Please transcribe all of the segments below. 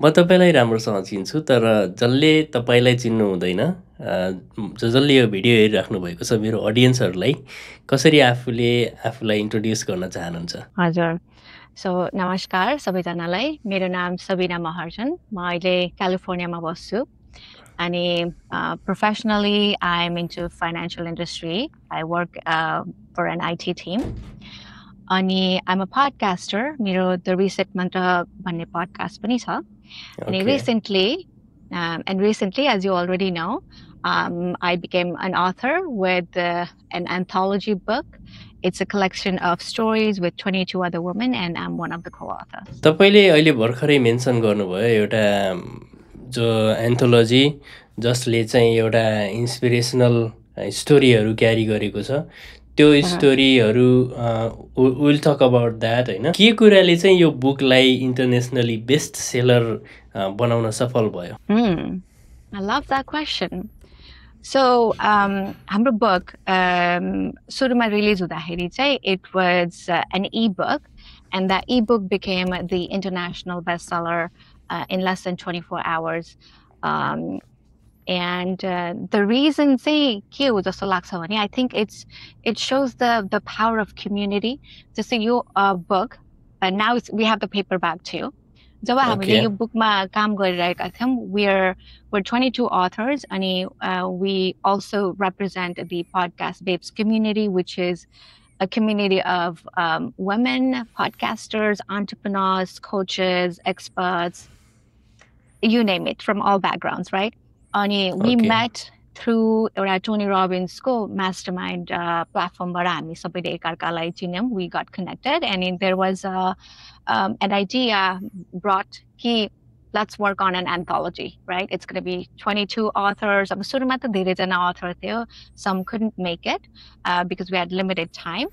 म तपाईँलाई राम्रोसँग चिन्छु तर जसले तपाईँलाई चिन्नु हुँदैन जसले यो भिडियो हेरिराख्नु भएको छ मेरो अडियन्सहरूलाई कसरी आफूलाई इन्ट्रोड्युस गर्न चाहनुहुन्छ? हजुर। सो नमस्कार सबैजनालाई। मेरो नाम सबिना महर्जन। म अहिले क्यालिफोर्नियामा बस्छु अनि professionally I am into financial industry. I work for an IT team. अनि आइ एम अ पडकास्टर। मेरो द रिसेट मन्त्र भन्ने पडकास्ट पनि छ। अनि okay. recently, as you already know, I became an author with an anthology book. It's a collection of stories with 22 other women, and I'm one of the co-authors. तपाईँले अहिले भर्खरै mention गर्नुभयो एउटा जो एन्थोलोजी जसले चाहिँ एउटा इन्सपिरेसनल स्टोरीहरू क्यारी गरेको छ त्यो स्टोरीहरू विल टक अबाउट द्याट होइन के कुराले चाहिँ यो बुकलाई इन्टरनेसनली बेस्ट सेलर बनाउन सफल भयो? I love that question. So, हाम्रो book सुरुमा रिलिज हुँदाखेरि चाहिँ it was an e-book, and that e-book became the international bestseller in less than 24 hours. And the reason चाहिँ के हो जस्तो लाग्छ भने I think it shows the power of community. जस्तै यो book, and now we have the paperback too. जब हामीले यो बुकमा काम गरिरहेका थियौँ, we're 22 authors, and we also represent the Podcast Babes community, which is a community of women podcasters, entrepreneurs, coaches, experts, you name it, from all backgrounds, right? And we met through Tony Robbins' mastermind platform. We got connected, and there was an idea brought कि let's work on an anthology, right? It's going to be 22 authors. सुरुमा त धेरैजना author थियो. Some couldn't make it because we had limited time.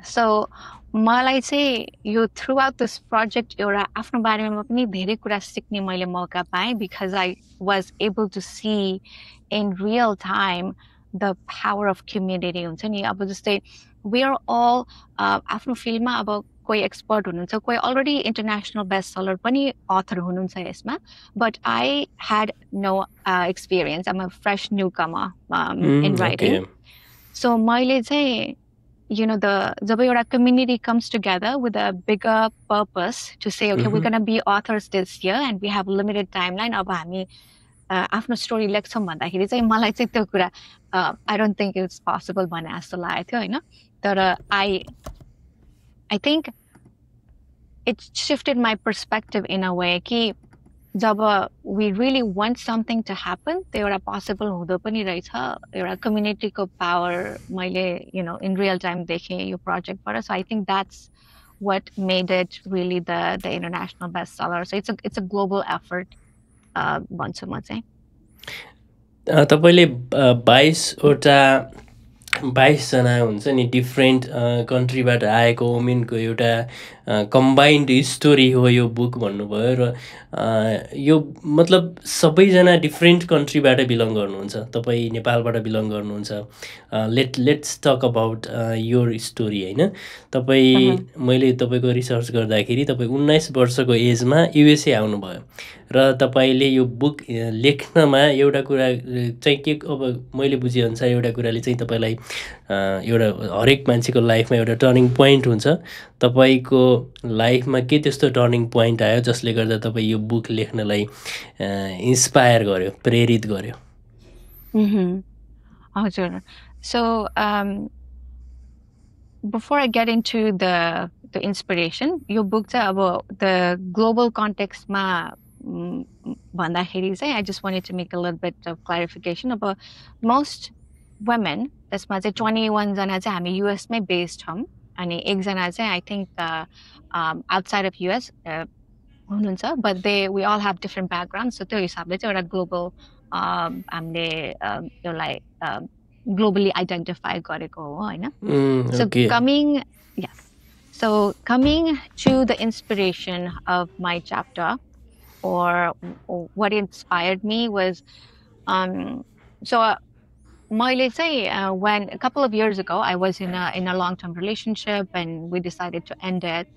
So मलाई चाहिँ यो throughout this project एउटा आफ्नो बारेमा पनि धेरै कुरा सिक्ने मैले मौका पाएँ because I was able to see in real time the power of community हुन्छ नि अब जस्तै we are all आफ्नो फिल्डमा अब कोही एक्सपर्ट हुनुहुन्छ कोही अलरेडी इन्टरनेसनल बेस्ट सेलर पनि अथर हुनुहुन्छ यसमा but I had no experience. I'm a fresh newcomer in writing. So मैले चाहिँ जब एउटा community comes together with a bigger purpose to say, okay, we're going to be authors this year and we have limited timeline. अब हामी आफ्नो story लेख्छौँ भन्दाखेरि चाहिँ मलाई चाहिँ त्यो कुरा I don't think it's possible भन्ने जस्तो लागेको थियो होइन तर I think it shifted my perspective in a way कि जब we really want something to happen त्यो एउटा possible हुँदो पनि रहेछ एउटा communityको power मैले in real time देखेँ यो projectबाट. So I think that's what made it really the international bestseller. So it's a global effort भन्छु म चाहिँ. तपाईले 22 जना हुन्छ नि डिफ्रेन्ट कन्ट्रीबाट आएको वुमेनको एउटा कम्बाइन्ड स्टोरी हो यो बुक भन्नुभयो र यो मतलब सबैजना डिफ्रेन्ट कन्ट्रीबाट बिलङ गर्नुहुन्छ तपाईँ नेपालबाट बिलङ गर्नुहुन्छ let's talk about your story होइन तपाईँ मैले तपाईँको रिसर्च गर्दाखेरि तपाईँ 19 वर्षको एजमा युएसए आउनुभयो र तपाईँले यो बुक लेख्नमा एउटा कुरा चाहिँ के अब मैले बुझेअनुसार एउटा कुराले चाहिँ तपाईँलाई एउटा हरेक मान्छेको लाइफमा एउटा टर्निङ पोइन्ट हुन्छ तपाईँको लाइफमा के त्यस्तो टर्निङ पोइन्ट आयो जसले गर्दा तपाईँ यो बुक लेख्नलाई इन्स्पायर गर्यो प्रेरित गर्यो? हजुर. So before I get into the inspiration, your book about the global context ma भन्दाखेरि चाहिँ I just wanted to make a little bit of clarification about most women त्यसमा चाहिँ 21 जना चाहिँ हामी US मै based छौँ अनि एकजना चाहिँ I think outside of US हुनुहुन्छ but we all have different backgrounds so त्यो हिसाबले चाहिँ एउटा global हामीले त्यसलाई globally identify गरेको हो हैन. So coming to the inspiration of my chapter or what inspired me was मैले चाहिँ when a couple of years ago I was in a long-term relationship and we decided to end it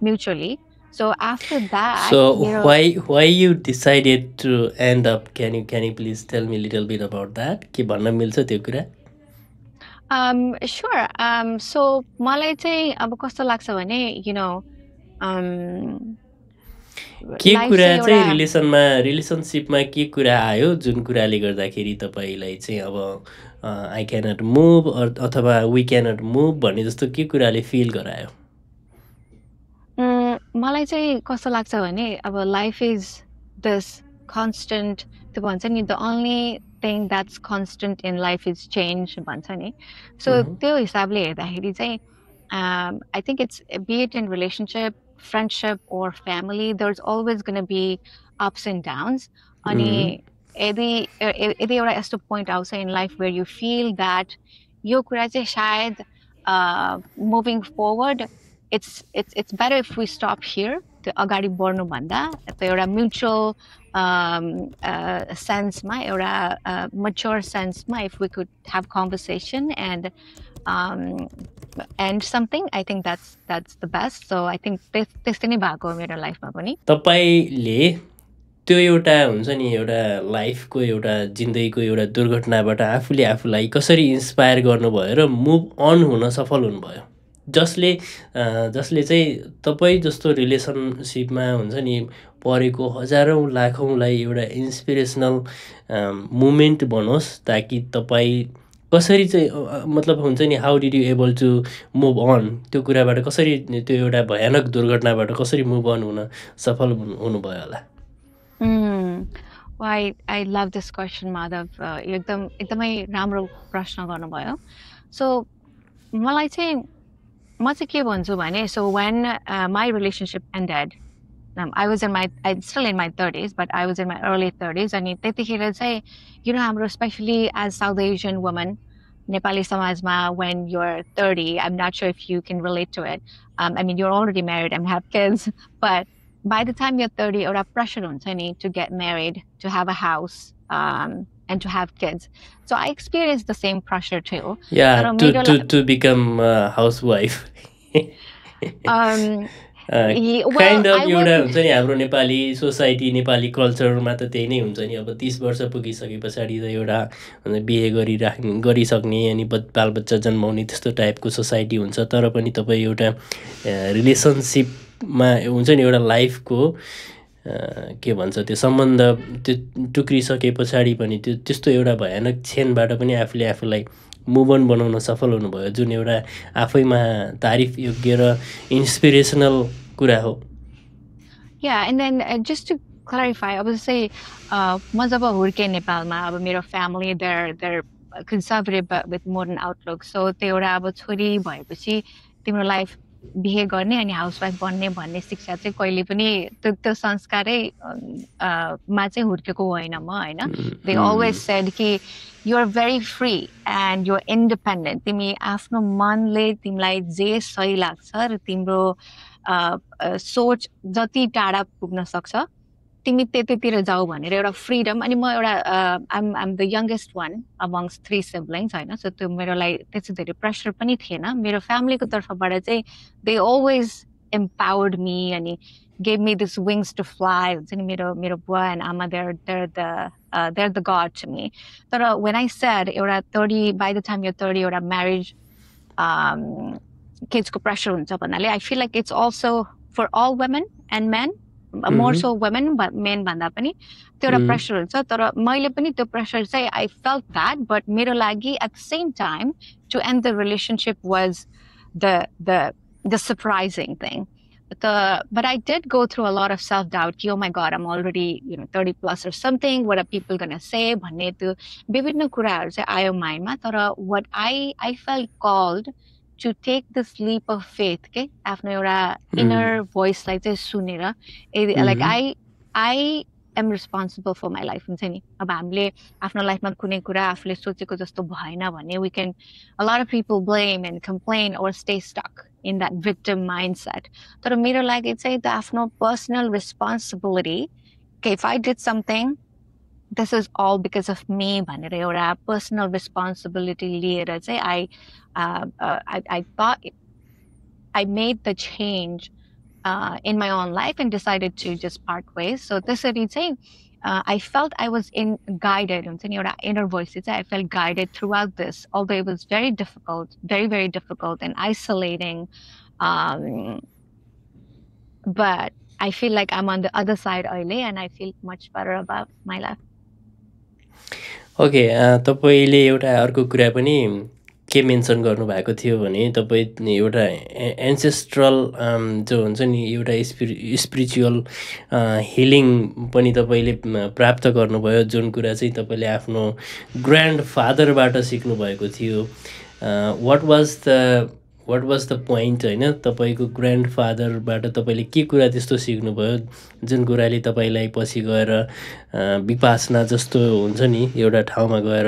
mutually. So after that, So मेरो why you decided to end up? Can you please tell me a little bit about that? के भन्न मिल्छ त्यो कुरा? sure. So मलाई चाहिँ अब कस्तो लाग्छ भने के लाइफ कुरा चाहिँ चाहिँ एउटा रिलेसनसिपमा के कुरा आयो जुन कुराले गर्दाखेरि तपाईँलाई चाहिँ अब आई क्यानट मुभ अथवा वी क्यानट मुभ भन्ने जस्तो के कुराले फिल गरायो? मलाई चाहिँ कस्तो लाग्छ भने अब लाइफ इज दिस कन्स्टेन्ट त्यो भन्छ नि the only thing that's constant in life is change भन्छ नि सो त्यो हिसाबले हेर्दाखेरि चाहिँ I think it's be it in relationship friendship or family there is always gonna be ups and downs अनि यदि एउटा यस्तो पोइन्ट आउँछ in life where you feel that यो कुरा चाहिँ सायद moving forward it's better if we stop here त्यो अगाडि बढ्नु भन्दा त्यो एउटा म्युचुअल सेन्समा एउटा मच्योर सेन्समा if we could have conversation and something I think that's the best so I think त्यस्तै नै भएको हो मेरो लाइफमा पनि तपाईँले त्यो एउटा हुन्छ नि एउटा लाइफको एउटा जिन्दगीको एउटा दुर्घटनाबाट आफूले आफूलाई कसरी इन्सपायर गर्नुभयो र मुभ अन हुन सफल हुनुभयो जसले चाहिँ तपाईँ जस्तो रिलेसनसिपमा हुन्छ नि परेको हजारौँ लाखौँलाई एउटा इन्सपिरेसनल मुमेन्ट बनोस् ताकि तपाईँ कसरी चाहिँ मतलब हुन्छ नि how did you able to move on त्यो कुराबाट कसरी त्यो एउटा भयानक दुर्घटनाबाट कसरी मुभ अन हुन सफल हुनुभयो होला? I love this question Madhav एकदमै राम्रो प्रश्न गर्नुभयो सो मलाई चाहिँ म चाहिँ के भन्छु भने so when my relationship ended I'm still in my 30s, but I was in my early 30s. अनि त्यतिखेर चाहिँ हाम्रो especially as South Asian women, Nepali samajma, when you're 30, I'm not sure if you can relate to it. I mean, you're already married and have kids, but by the time you're 30, एउटा pressure हुन्छ नि to get married, to have a house, and to have kids. So I experienced the same pressure too. Yeah, to become a housewife. Kind of एउटा हुन्छ नि हाम्रो Nepali society Nepali कल्चरमा त त्यही नै हुन्छ नि अब 30 वर्ष पुगिसके पछाडि त एउटा बिहे गरिसक्ने अनि बालबच्चा जन्माउने त्यस्तो टाइपको सोसाइटी हुन्छ तर पनि तपाईँ एउटा रिलेसनसिपमा हुन्छ नि एउटा लाइफको के भन्छ त्यो सम्बन्ध त्यो टुक्रिसके पछाडि पनि त्यस्तो एउटा भयानक क्षणबाट पनि आफूले आफूलाई मुभ अन बनाउन सफल हुनुभयो जुन एउटा आफैमा तारिफ योग्य र इन्सपिरेसनल कुरा हो. Yeah, and then just to clarify, अब जस्तै म जब हुर्केँ नेपालमा अब मेरो family they're conservative but with modern outlook. So त्यो एउटा अब छोरी भएपछि तिम्रो लाइफ बिहे गर्ने अनि हाउसवाइफ बन्ने भन्ने शिक्षा चाहिँ कहिले पनि त्यो संस्कारै मा चाहिँ हुर्केको होइन म होइन. They always said कि you're very free and you're independent. तिमी आफ्नो मनले तिमीलाई जे सही लाग्छ र तिम्रो सोच जति टाढा पुग्न सक्छ तिमी त्यतितिर जाऊ भनेर एउटा फ्रिडम अनि म एउटा I'm the youngest one amongst 3 siblings होइन सो त्यो मेरो लागि त्यति धेरै प्रेसर पनि थिएन मेरो फ्यामिलीको तर्फबाट चाहिँ they always empowered me अनि gave me this wings to fly हुन्छ नि मेरो बुवा and आमा they're the god to me तर when I said एउटा 30 by the time you're 30 एउटा marriage kids को pressure हुन्छ भन्नाले I feel like it's also for all women and men more so women but men भन्दा पनि त्यो एउटा pressure हुन्छ तर मैले पनि त्यो pressure चाहिँ I felt that but मेरो लागि at the same time to end the relationship was the surprising thing but I did go through a lot of self-doubt oh my god I'm already 30 plus or something what are people gonna say भन्ने त्यो विभिन्न कुराहरू चाहिँ आयो माइन्डमा तर what I felt called to take this leap of faith के आफ्नो एउटा inner voice like चाहिँ सुनेर like I am responsible for my life हुन्छ नि अब हामीले आफ्नो लाइफमा कुनै कुरा आफूले सोचेको जस्तो भएन भने we can a lot of people blame and complain or stay stuck in that victim mindset तर मेरो लागि चाहिँ the आफ्नो personal responsibility okay if I did something this is all because of me भनेर एउटा personal responsibility लिएर चाहिँ I thought I made the change in my own life and decided to just part ways. So त्यसरी चाहिँ I felt I was guided. हुन्छ नि एउटा inner voice चाहिँ I felt guided throughout this, although it was very difficult, very, very difficult and isolating. But I feel like I'm on the other side अहिले and I feel much better about my life. Okay तपाईँले एउटा अर्को कुरा पनि के mention गर्नुभएको थियो भने तपाईँ एउटा एन्सेस्ट्रल जो हुन्छ नि एउटा स्पिरिचुअल हिलिङ पनि तपाईँले प्राप्त गर्नुभयो, जुन कुरा चाहिँ तपाईँले आफ्नो ग्रान्ड फादरबाट सिक्नुभएको थियो। वाट वाज द पोइन्ट होइन, तपाईँको ग्रान्ड फादरबाट तपाईँले के कुरा त्यस्तो सिक्नुभयो जुन कुराले तपाईँलाई पछि गएर विपासना जस्तो हुन्छ नि एउटा ठाउँमा गएर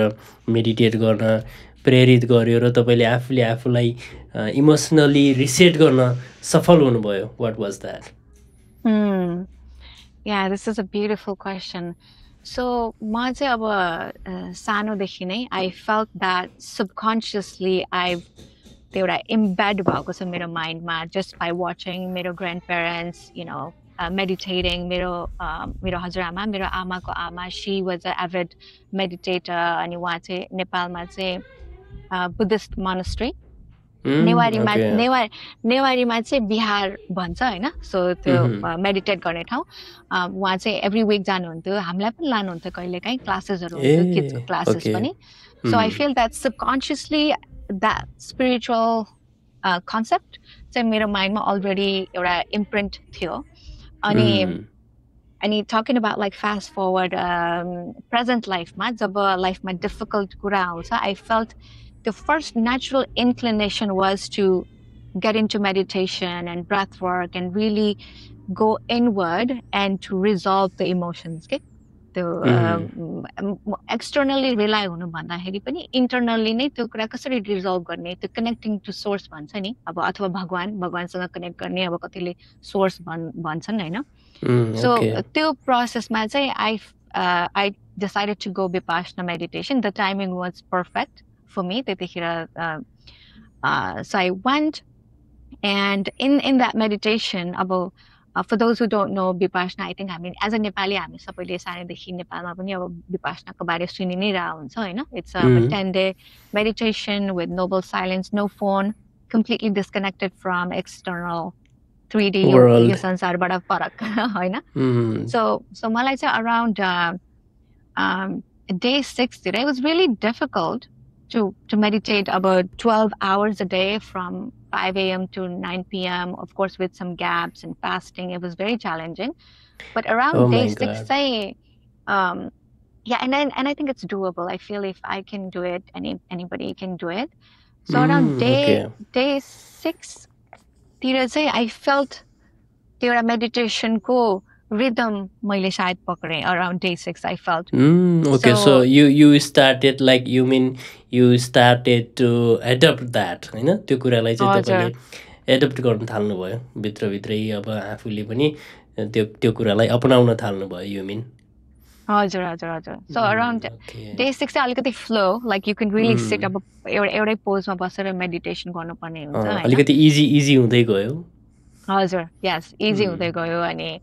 मेडिटेट गर्न प्रेरित गर्यो र तपाईँले आफूले आफूलाई इमोसनली रिसेट गर्न सफल हुनुभयो? What was that? Yeah, this is a beautiful question. So म चाहिँ अब सानोदेखि नै I felt that subconsciously I've एउटा embed भएको छ मेरो माइन्डमा just by watching मेरो grandparents, you know, meditating. मेरो हजुरआमा, मेरो आमाको आमा, she was an avid meditator अनि उहाँ चाहिँ नेपालमा चाहिँ बुद्धिस्ट मोनास्ट्री नेवारीमा चाहिँ बिहार भन्छ होइन, सो त्यो मेडिटेट गर्ने ठाउँ। उहाँ चाहिँ एभ्री विक जानुहुन्थ्यो, हामीलाई पनि लानुहुन्थ्यो कहिलेकाहीँ, क्लासेसहरू हुन्थ्यो, किड्सको क्लासेस पनि। So I feel that subconsciously that spiritual concept चाहिँ मेरो माइन्डमा अलरेडी एउटा इम्प्रिन्ट थियो। अनि talking about like fast forward present लाइफमा जब लाइफमा डिफिकल्ट कुरा आउँछ, I felt the first natural inclination was to get into meditation and breath work and really go inward and to resolve the emotions. Okay? Externally rely हुनु भन्दाखेरि पनि internally नै त्यो कुरा कसरी resolve गर्ने, त्यो connecting to source भन्छ नि, अब अथवा भगवानसँग connect गर्ने, अब कतिले source भन्छन् हैन। So त्यो प्रोसेसमा चाहिँ I decided to go Vipassana meditation. The timing was perfect for me. So I went, and in that meditation, for those who don't know Vipassana, I think as a Nepali, हामी सबैले सानैदेखि नेपालमा पनि अब Vipassanaको बारे सुनि नै रहा हुन्छ हैन। It's a 10-day meditation with noble silence, no phone, completely disconnected from external 3D world, यो संसारबाट फरक हैन। So मलाई चाहिँ around day 6 it was really difficult to meditate about 12 hours a day from 5 a.m. to 9 p.m. Of course, with some gaps and fasting, it was very challenging. But around day 6, yeah, and I think it's doable. I feel if I can do it, anybody can do it. So around day 6, I felt the meditation ko rhythm मैले शायद पक्रे around day 6 I felt. Okay, so you started, like, you mean you started to adopt that हैन, त्यो कुरालाई चाहिँ तपाईले adapt गर्न थाल्नु भयो भित्रभित्रै, अब आफूले पनि त्यो कुरालाई अपनाउन थाल्नु भयो, you mean? हजुर So around day 6 चाहिँ अलिकति flow, like you can really sit अब एउटै पोजमा बसेर मेडिटेसन गर्नुपर्ने हुन्छ हैन, अलिकति इजी हुँदै गयो। हजुर, yes, easy हुँदै गयो अनि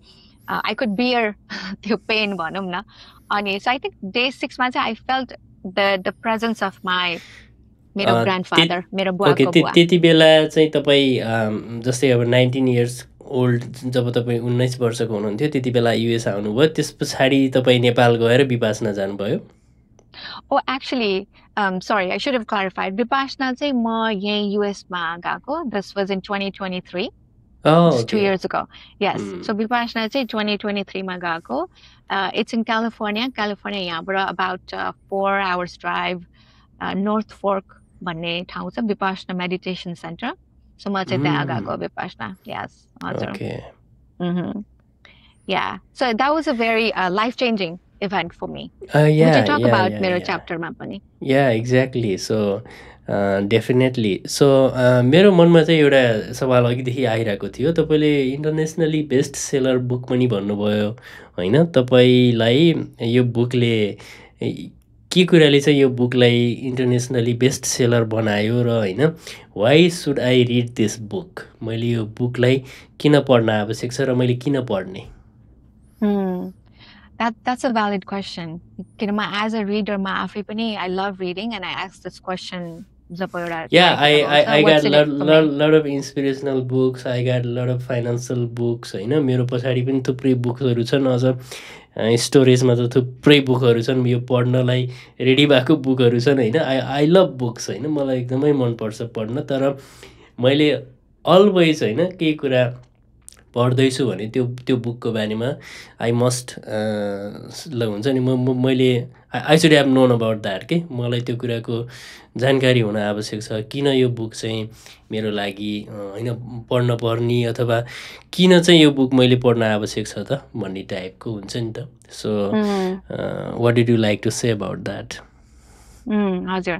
I could bear the pain भनौँ न। अनि so I think day 6 मा चाहिँ I felt the presence of मेरो grandfather, मेरो बुवाको बुवा। त्यति बेला चाहिँ तपाईँ जस्तै अब 19 years old जब तपाईँ 19 वर्षको हुनुहुन्थ्यो त्यति बेला युएस आउनुभयो, त्यस पछाडि तपाईँ नेपाल गएर विपासना जानुभयो? Oh, actually, sorry, I should have clarified. Vipassana चाहिँ म यही US मा गएको, this was in 2023. Oh, 2 years ago. Yes. So Vipassana चाहिँ 2023 मा गएको. It's in California यहाँबाट about 4 hours drive, North Fork भन्ने ठाउँ छ, Vipassana Meditation Center. So म चाहिँ त्यहाँ गएको Vipassana. Yes. Okay. Yeah. So that was a very life-changing event for me. Yeah. Which I talk about मेरो chapter मा पनि. Yeah, exactly. So definitely. So मेरो मनमा चाहिँ एउटा सवाल अघिदेखि आइरहेको थियो, तपाईँले इन्टरनेसनली बेस्ट सेलर बुक पनि भन्नुभयो होइन, तपाईँलाई यो बुकले के कुराले चाहिँ यो बुकलाई इन्टरनेसनली बेस्ट सेलर बनायो र होइन why should I read this book, मैले यो बुकलाई किन पढ्न आवश्यक छ र मैले किन पढ्ने? That's a valid question. As a reader, I love reading, and I ask this question. Yeah, I got lot of inspirational books. I got a lot of financial books. होइन मेरो पछाडि पनि थुप्रै बुक्सहरू छन्, अझ स्टोरेजमा त थुप्रै बुकहरू छन्, यो पढ्नलाई रेडी भएको बुकहरू छन् होइन. आई लभ बुक्स होइन, मलाई एकदमै मनपर्छ पढ्न. तर मैले अलवेज होइन केही कुरा पढ्दैछु भने त्यो बुकको बारेमा आई मस्ट ल हुन्छ नि मैले I should have known about that के, मलाई त्यो कुराको जानकारी हुन आवश्यक छ. किन यो बुक चाहिँ मेरो लागि होइन पढ्न पर्ने, अथवा किन चाहिँ यो बुक मैले पढ्न आवश्यक छ त भन्ने टाइपको हुन्छ नि त. So what did you like to say about that? हजुर.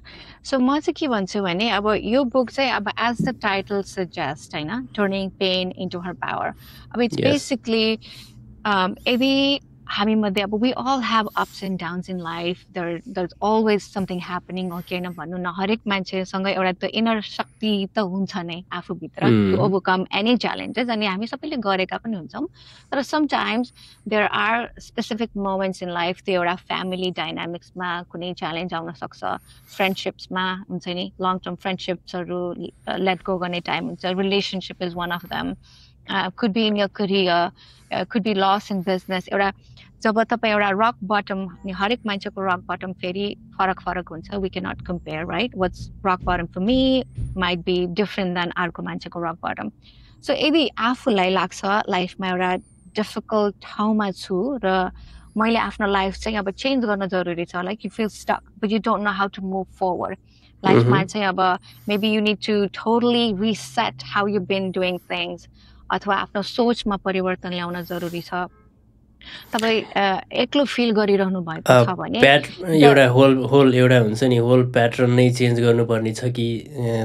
सो म चाहिँ के भन्छु भने अब यो बुक चाहिँ अब एज द टाइटल सजेस्ट होइन, turning pain into her power. अब इट्स बेसिकली यदि हामी मध्ये अब we all have ups and downs in life, there's always something happening. Okay न भन्नु न, हरेक मान्छेसँग एउटा त्यो इनर शक्ति त हुन्छ नै आफूभित्र टु ओभरकम एनी च्यालेन्जेस, अनि हामी सबैले गरेका पनि हुन्छौँ. तर sometimes there are specific moments in life, त्यो एउटा फ्यामिली डाइनामिक्समा कुनै च्यालेन्ज आउन सक्छ, फ्रेन्डसिप्समा हुन्छ नि, लङ टर्म फ्रेन्डसिप्सहरू लेट गो गर्ने टाइम हुन्छ, relationship is one of them, could be in your career, could be loss in business. एउटा जब तपाईँ एउटा रक बटम, हरेक मान्छेको रक बटम फेरि फरक फरक हुन्छ. We can not compare, right? What's rock bottom for me might be different than अर्को मान्छेको रक बटम. सो यदि आफूलाई लाग्छ लाइफमा एउटा डिफिकल्ट ठाउँमा छु र मैले आफ्नो लाइफ चाहिँ अब चेन्ज गर्न जरुरी छ, like you feel stuck but you don't know how to move forward. लाइफमा चाहिँ अब maybe you need to totally reset how you been doing things, अथवा आफ्नो सोचमा परिवर्तन ल्याउन जरुरी छ. तपाईँ एक्लो फिल गरिरहनु भएको छ भने एउटा होल एउटा हुन्छ नि, होल प्याटर्न नै चेन्ज गर्नुपर्ने छ कि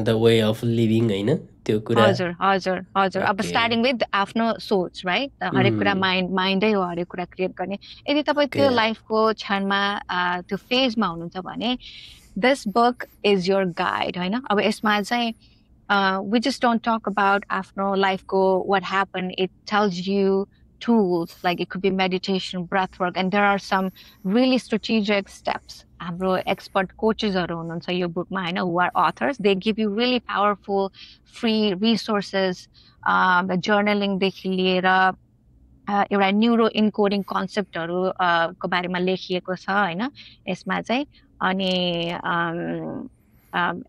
द वे अफ लिभिङ होइन त्यो कुरा. हजुर हजुर हजुर. अब स्टार्टिङ विथ आफ्नो सोच, राइट? हरेक कुरा माइन्डै हो हरेक कुरा क्रिएट गर्ने. यदि तपाईँ त्यो लाइफको क्षणमा त्यो फेजमा हुनुहुन्छ भने this book is your guide होइन. अब यसमा चाहिँ we just don't talk about after life go what happened. It tells you tools, like it could be meditation, breath work, and there are some really strategic steps. हाम्रो expert coaches are on your book, who are authors. They give you really powerful free resources, the journaling देखि लिएर एउटा neuro encoding कन्सेप्टहरू को बारेमा लेखिएको छ होइन यसमा चाहिँ. अनि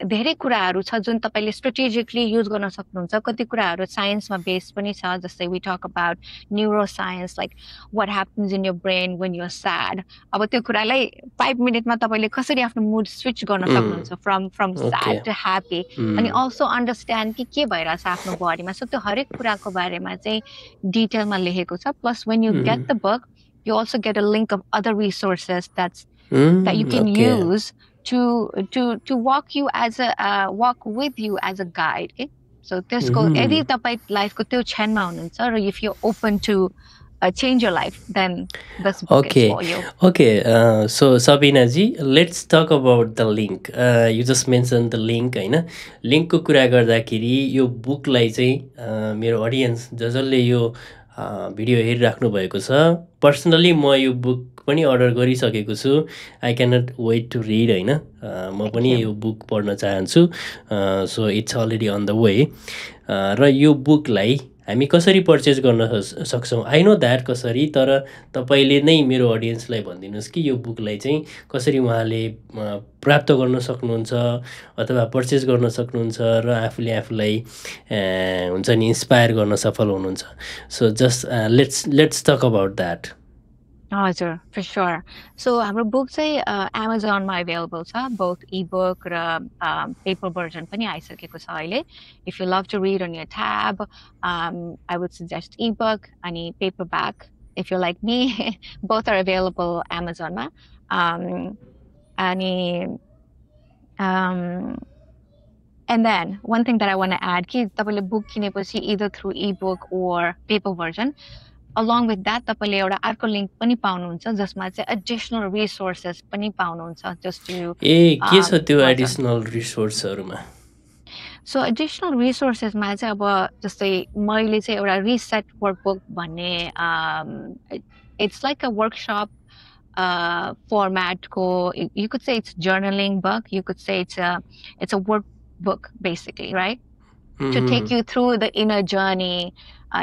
धेरै कुराहरू छ जुन तपाईले स्ट्रेटेजिकली युज गर्न सक्नुहुन्छ. कति कुराहरू साइन्समा बेस्ड पनि छ, जस्तै we talk about neuroscience, like what happens in your brain when you are sad. अब त्यो कुरालाई 5 मिनेटमा तपाईले कसरी आफ्नो मुड स्विच गर्न सक्नुहुन्छ फ्रम स्याड टु ह्याप्पी, अनि अल्सो अन्डरस्ट्यान्ड कि के भइरहेछ आफ्नो बडीमा. सो त्यो हरेक कुराको बारेमा चाहिँ डिटेलमा लेखेको छ. Plus when you get the book you also get a link of other resources that you can use to walk with you as a guide. Okay? So त्यसको यदि तपाईँ लाइफको त्यो क्षणमा हुनुहुन्छ र if you're open to change your life, then this book is for you. Okay. So Sabina ji, let's talk about the link. You just mentioned the link होइन. लिङ्कको कुरा गर्दाखेरि यो बुकलाई चाहिँ मेरो अडियन्स जसले यो भिडियो हेरिराख्नु भएको छ, पर्सनली म यो बुक पनि अर्डर गरिसकेको छु. I can not wait to read होइन. म पनि यो बुक पढ्न चाहन्छु. So it's already on the way. र यो बुकलाई हामी कसरी पर्चेज गर्न सक्छौँ? आई नो द्याट कसरी, तर तपाईँले नै मेरो अडियन्सलाई भनिदिनुहोस् कि यो बुकलाई चाहिँ कसरी उहाँले प्राप्त गर्न सक्नुहुन्छ अथवा पर्चेज गर्न सक्नुहुन्छ र आफूले आफूलाई हुन्छ नि इन्स्पायर गर्न सफल हुनुहुन्छ. So just let's talk about that. हजुर, for sure. So हाम्रो बुक चाहिँ Amazonमा अभाइलेबल छ, both e-book र paper version पनि आइसकेको छ अहिले. If you love to read on your tab, I would suggest e-book अनि paperback. If you're like me, both are available Amazonमा. अनि and then one thing that I want to add कि तपाईले book किनेपछि either through e-book or paper version, along with that तपाईँले एउटा अर्को link पनि पाउनुहुन्छ जसमा चाहिँ एडिसनल रिसोर्सेस पनि पाउनुहुन्छ जस्ट टु ए के छ त्यो एडिसनल रिसोर्सहरुमा सो एडिसनल रिसोर्सेसमा चाहिँ अब जस्तै मैले चाहिँ एउटा रिसेट वर्कबुक भन्ने it's like a workshop format you could say it's journaling book, you could say it's a workbook basically, right? To take you through the inner journey,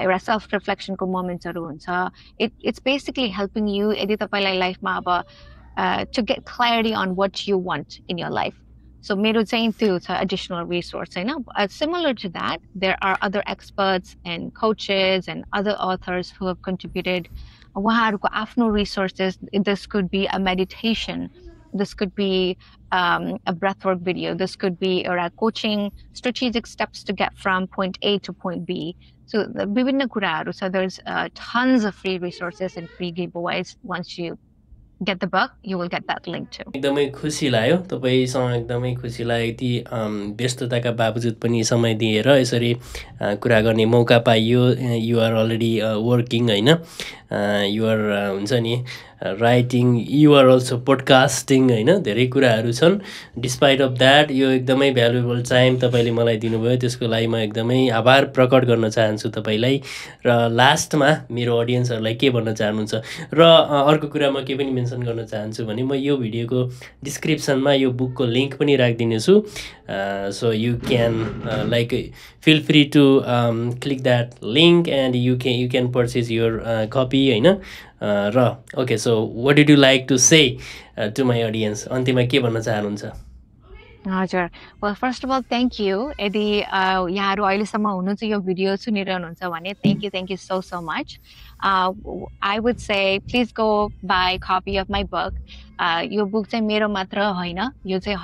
your self reflection ko moments haru huncha. It's basically helping you यदि तपाईलाई लाइफमा अब to get clarity on what you want in your life. So मेरो चाहिँ त्यो छ additional resource हैन. Similar to that, there are other experts and coaches and other authors who have contributed उहाँहरुको आफ्नो resources. This could be a meditation, this could be a breathwork video, this could be a coaching strategic steps to get from point A to point B. So विभिन्न कुराहरु छ. There's tons of free resources and free giveaways. Once you get the book, you will get that link too. एकदमै खुसी लाग्यो तपाईसँग एकदमै खुसी लाग्यो यति व्यस्तताका बावजुद पनि समय दिएर यसरी कुरा गर्ने मौका पाइयो यु आर अलरेडी वर्किङ हैन यु आर हुन्छ नि writing you are also podcasting हैन धेरै कुराहरू छन् डिस्पाइट अफ द्याट यो एकदमै भ्यालुएबल टाइम तपाईले मलाई दिनुभयो त्यसको लागि म एकदमै आभार प्रकट गर्न चाहन्छु तपाईलाई र लास्टमा मेरो अडियन्सहरुलाई के भन्न चाहनुहुन्छ र अर्को कुरा म के पनि मेन्सन गर्न चाहन्छु भने म यो भिडियोको डिस्क्रिप्सनमा यो बुकको लिंक पनि राखिदिनेछु so you can like feel free to click that link and you can purchase your copy हैन र okay so what did you like to say to my audience अन्तिममा के भन्न चाहनुहुन्छ हजुर well first of all thank you यदि यहाँहरु अहिलेसम्म हुनुहुन्छ यो भिडियो सुनिरहनुहुन्छ भने thank you so much I would say please go buy copy of my book यो बुक चाहिँ मेरो मात्र हैन यो चाहिँ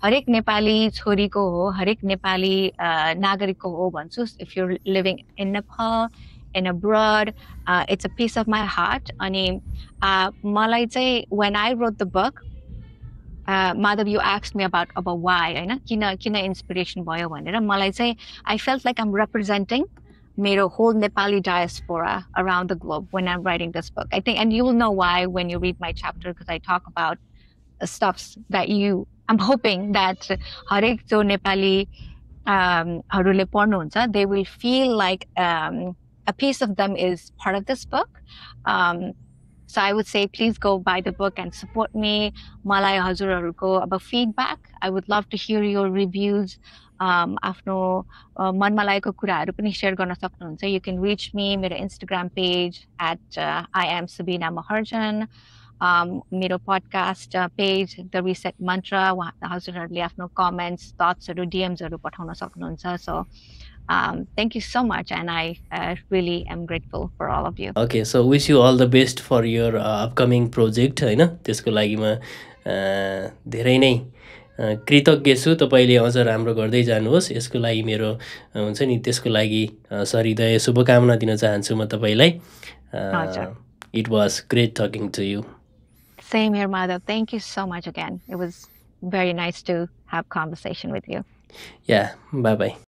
हरेक नेपाली छोरीको हो हरेक नेपाली नागरिकको हो भन्छु if you're living in Nepal and abroad it's a piece of my heart अनि मलाई चाहिँ when I wrote the book Madhav you asked me about why हैन किन inspiration भयो भनेर मलाई चाहिँ I felt like I'm representing मेरो whole Nepali diaspora around the globe when I'm writing this book I think and you will know why when you read my chapter because I talk about stuffs that I'm hoping that हरेक जो नेपाली हरूले पढ्नुहुन्छ they will feel like a piece of them is part of this book so I would say please go buy the book and support me मलाई हजुरहरुको अब feedback I would love to hear your reviews आफ्नो मनमा लागेको कुराहरु पनि share गर्न सक्नुहुन्छ you can reach me मेरो Instagram page at I am Sabina Maharjan मेरो podcast page the reset mantra हजुरहरुले आफ्नो comments thoughts हरु DMs हरु पठाउन सक्नुहुन्छ so thank you so much and I really am grateful for all of you okay so wish you all the best for your upcoming project हैन त्यसको लागि म धेरै नै कृतज्ञ छु तपाईले अझ राम्रो गर्दै जानुहोस् यसको लागि मेरो हुन्छ नि त्यसको लागि सरिदय शुभकामना दिन चाहन्छु म तपाईलाई it was great talking to you Same here, Madhav. Thank you so much again. It was very nice to have conversation with you. Yeah, bye-bye.